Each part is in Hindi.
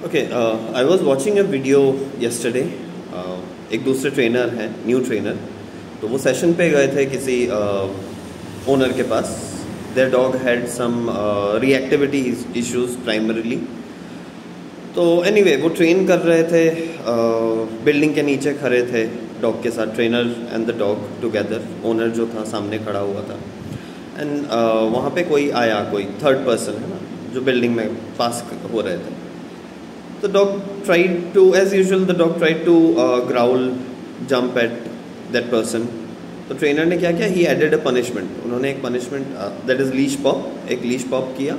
Okay, I was watching a video yesterday. एक दूसरे ट्रेनर हैं, न्यू ट्रेनर, तो वो सेशन पे गए थे किसी ओनर के पास. Their dog had some reactivity issues primarily. तो एनीवे वो ट्रेन कर रहे थे, बिल्डिंग के नीचे खड़े थे डॉग के साथ, trainer and the dog together. Owner जो था सामने खड़ा हुआ था एंड वहाँ पे कोई आया, कोई थर्ड पर्सन है ना, जो बिल्डिंग में पास हो रहे थे. The dog tried to, as usual, the dog tried to growl, jump at that person. तो ट्रेनर ने क्या किया? He added a punishment. उन्होंने एक punishment that is leash pop, एक leash pop किया,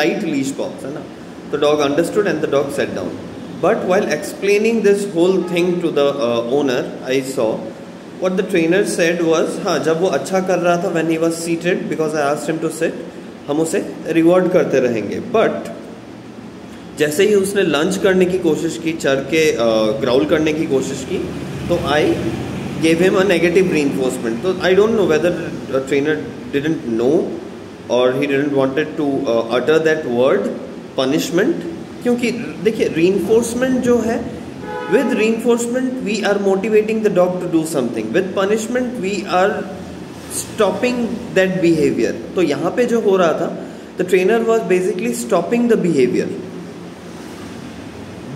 light leash pops है ना. The dog understood and the dog sat down. But while explaining this whole thing to the owner, I saw what the trainer said was, हाँ जब वो अच्छा कर रहा था when he was seated, because I asked him to sit, हम उसे reward करते रहेंगे. But जैसे ही उसने लंच करने की कोशिश की, चढ़ के ग्राउल करने की कोशिश की, तो I gave him a negative reinforcement. तो I don't know whether trainer didn't know और he didn't wanted to utter that word punishment. क्योंकि देखिए, रीइंफोर्समेंट जो है, with reinforcement we are motivating the dog to do something, with punishment we are stopping that behaviour. तो यहाँ पे जो हो रहा था, the trainer was basically stopping the behaviour.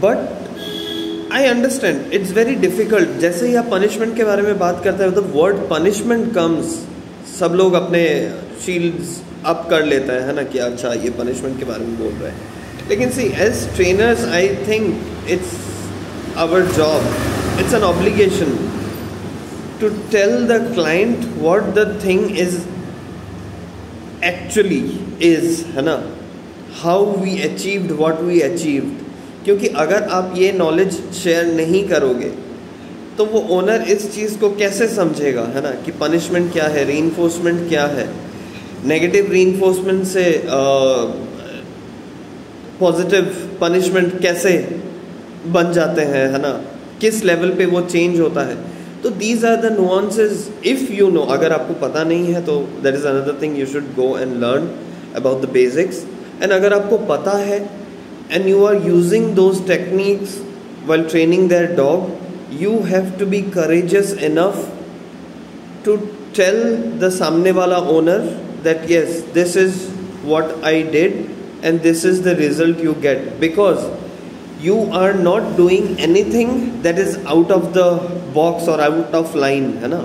But I understand it's very difficult. जैसे ही आप पनिशमेंट के बारे में बात करते हैं, द वर्ड पनिशमेंट कम्स, सब लोग अपने शील्ड्स अप कर लेते हैं, ना, कि अच्छा ये पनिशमेंट के बारे में बोल रहे हैं. लेकिन see, as trainers I think it's our job, it's an obligation to tell the client what the thing is actually is, है ना, how we achieved what we achieved. क्योंकि अगर आप ये नॉलेज शेयर नहीं करोगे तो वो ओनर इस चीज़ को कैसे समझेगा, है ना, कि पनिशमेंट क्या है, रीइंफोर्समेंट क्या है. नेगेटिव रीइंफोर्समेंट से पॉजिटिव पनिशमेंट कैसे बन जाते हैं, है ना, किस लेवल पे वो चेंज होता है. तो these are the nuances. If you know, अगर आपको पता नहीं है तो that is another thing, you should go and learn about the basics. And अगर आपको पता है and you are using those techniques while training their dog, you have to be courageous enough to tell the samne wala owner that yes, this is what I did and this is the result you get, because you are not doing anything that is out of the box or out of line, है ना.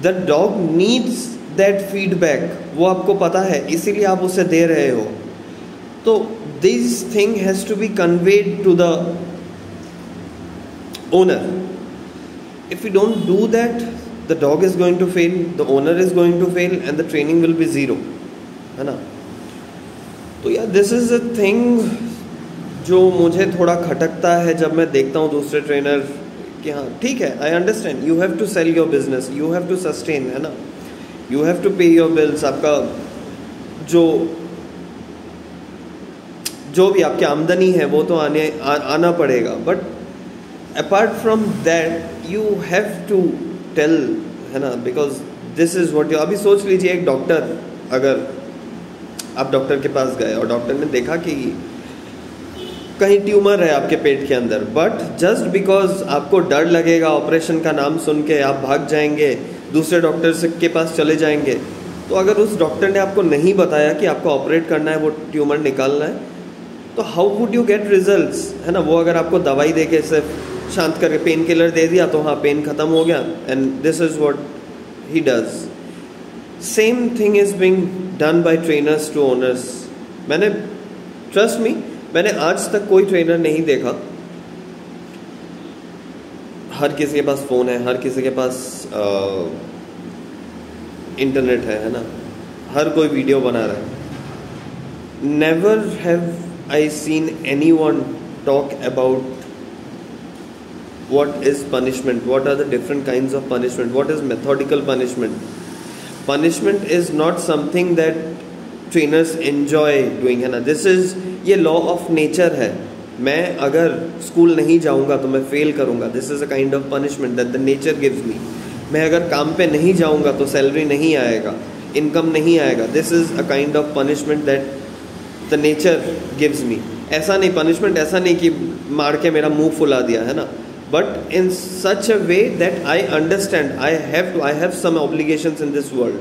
The dog needs that feedback, वो आपको पता है, इसीलिए आप उसे दे रहे हो. तो this thing has to be conveyed to the owner. If we don't do that, the dog is going to fail, the owner is going to fail, and the training will be zero, है ना. तो यार, this is a thing जो मुझे थोड़ा खटकता है जब मैं देखता हूँ दूसरे ट्रेनर कि हाँ ठीक है, I understand, you have to sell your business, you have to sustain, है ना, you have to pay your bills. आपका जो भी आपकी आमदनी है वो तो आना पड़ेगा. But apart from that you have to tell, है ना, because this is what you. अभी सोच लीजिए, एक डॉक्टर, अगर आप डॉक्टर के पास गए और डॉक्टर ने देखा कि कहीं ट्यूमर है आपके पेट के अंदर, बट जस्ट बिकॉज आपको डर लगेगा, ऑपरेशन का नाम सुन के आप भाग जाएंगे, दूसरे डॉक्टर के पास चले जाएंगे. तो अगर उस डॉक्टर ने आपको नहीं बताया कि आपको ऑपरेट करना है, वो ट्यूमर निकालना है, तो how would you get results, है ना. वो अगर आपको दवाई दे के सिर्फ शांत करके पेन किलर दे दिया तो हाँ, पेन ख़त्म हो गया, and this is what he does. Same thing is being done by trainers to owners. मैंने, ट्रस्ट मी, मैंने आज तक कोई ट्रेनर नहीं देखा, हर किसी के पास फ़ोन है, हर किसी के पास इंटरनेट है ना, हर कोई वीडियो बना रहा है. Never have I seen anyone talk about what is punishment, what are the different kinds of punishment, what is methodical punishment. Punishment is not something that trainers enjoy doing, है ना. This is, ये law of nature है. मैं अगर स्कूल नहीं जाऊँगा तो मैं फेल करूँगा. This is a kind of punishment that the nature gives me. मैं अगर काम पे नहीं जाऊँगा तो सैलरी नहीं आएगा, इनकम नहीं आएगा. This is a kind of punishment that the nature gives me. ऐसा नहीं, पनिशमेंट ऐसा नहीं कि मार के मेरा मुंह फुला दिया है ना, but in such a way that I understand I have some obligations in this world.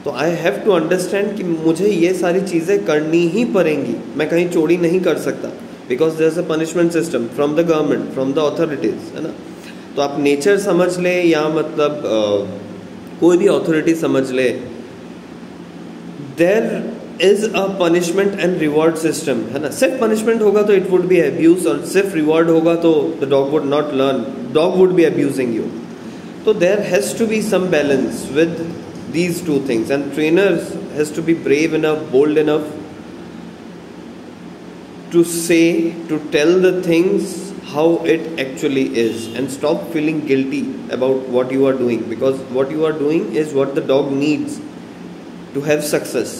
तो आई हैव टू अंडरस्टैंड कि मुझे ये सारी चीज़ें करनी ही पड़ेंगी, मैं कहीं चोरी नहीं कर सकता, because there is a punishment system from the government, from the authorities, है ना. तो आप नेचर समझ ले या मतलब कोई भी अथॉरिटी समझ ले, there is a punishment and reward system, है ना. सिर्फ पनिशमेंट होगा तो इट वुड बी अब्यूज, और सिर्फ रिवॉर्ड होगा तो the dog would not learn, dog would be abusing you. तो there has to be some balance with these two things, and trainers has to be brave enough, bold enough to say, to tell the things how it actually is, and stop feeling guilty about what you are doing, because what you are doing is what the dog needs to have success.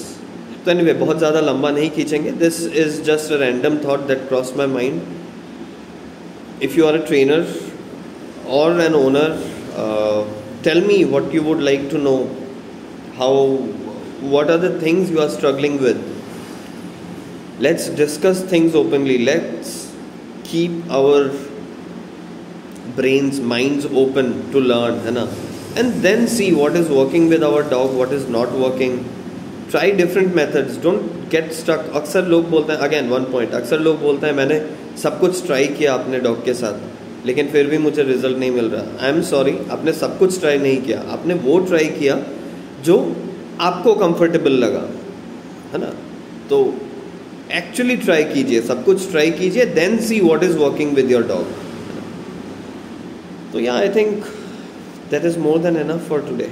तो anyway, बहुत ज़्यादा लंबा नहीं खींचेंगे. This is just a random thought that crossed my mind. If you are a trainer or an owner, tell me what you would like to know. What are the things you are struggling with? Let's discuss things openly. Let's keep our minds open to learn, है ना. And then see what is working with our dog, what is not working. Try different methods. Don't get stuck. अक्सर लोग बोलते हैं, again one point, अक्सर लोग बोलते हैं मैंने सब कुछ ट्राई किया अपने डॉग के साथ, लेकिन फिर भी मुझे रिजल्ट नहीं मिल रहा. आई एम सॉरी, आपने सब कुछ ट्राई नहीं किया. आपने वो ट्राई किया जो आपको कंफर्टेबल लगा, है ना. तो एक्चुअली ट्राई कीजिए, सब कुछ ट्राई कीजिए, then see what is working with your dog. तो या I think that is more than enough for today.